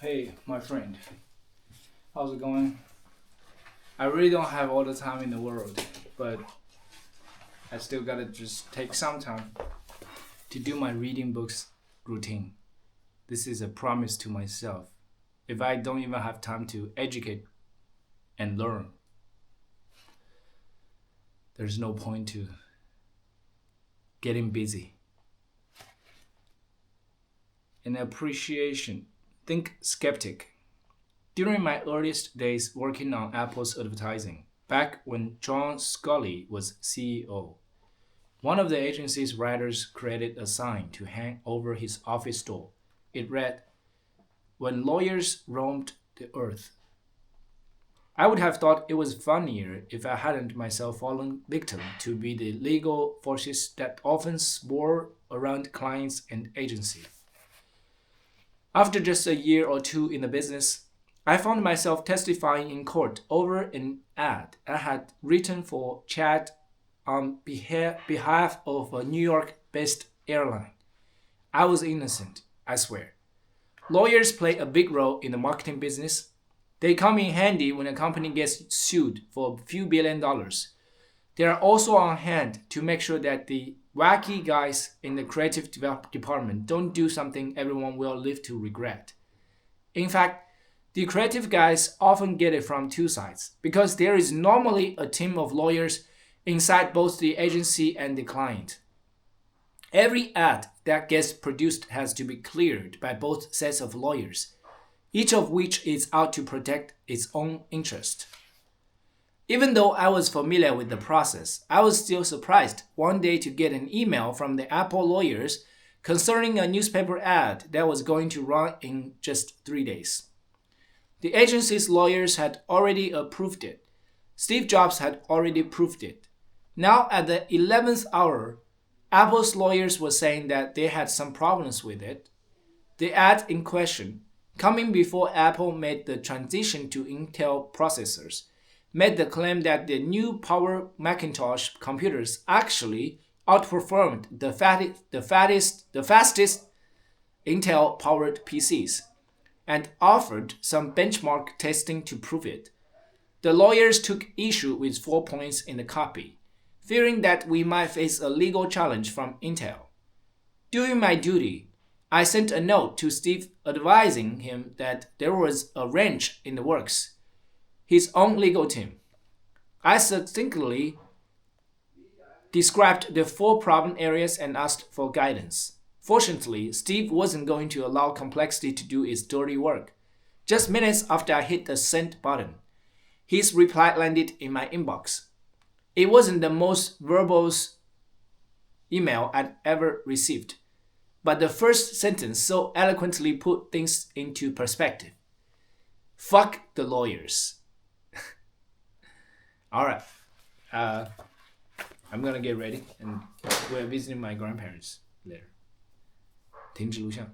Hey, my friend. How's it going? I really don't have all the time in the world, but I still gotta just take some time to do my reading books routine. This is a promise to myself. If I don't even have time to educate and learn, there's no point to getting busy. An appreciation. Think skeptic. During my earliest days working on Apple's advertising, back when John Scully was CEO, one of the agency's writers created a sign to hang over his office door. It read, "When lawyers roamed the earth." I would have thought it was funnier if I hadn't myself fallen victim to be the legal forces that often swirl around clients and agency. After just a year or two in the business, I found myself testifying in court over an ad I had written for Chad on behalf of a New York based airline. I was innocent, I swear. Lawyers play a big role in the marketing business. They come in handy when a company gets sued for a few $1 billion. They are also on hand to make sure that the wacky guys in the creative department don't do something everyone will live to regret. In fact, the creative guys often get it from two sides because there is normally a team of lawyers inside both the agency and the client. Every ad that gets produced has to be cleared by both sets of lawyers, each of which is out to protect its own interest. Even though I was familiar with the process, I was still surprised one day to get an email from the Apple lawyers concerning a newspaper ad that was going to run in just 3 days. The agency's lawyers had already approved it. Steve Jobs had already approved it. Now, at the 11th hour, Apple's lawyers were saying that they had some problems with it. The ad in question, coming before Apple made the transition to Intel processors, made the claim that the new Power Macintosh computers actually outperformed the fastest Intel-powered PCs, and offered some benchmark testing to prove it. The lawyers took issue with 4 points in the copy, fearing that we might face a legal challenge from Intel. Doing my duty, I sent a note to Steve advising him that there was a wrench in the works, his own legal team. I succinctly described the 4 problem areas and asked for guidance. Fortunately, Steve wasn't going to allow complexity to do its dirty work. Just minutes after I hit the send button, his reply landed in my inbox. It wasn't the most verbose email I'd ever received, but the first sentence so eloquently put things into perspective. Fuck the lawyers. Alright, I'm gonna get ready and we're visiting my grandparents later. 停止录像。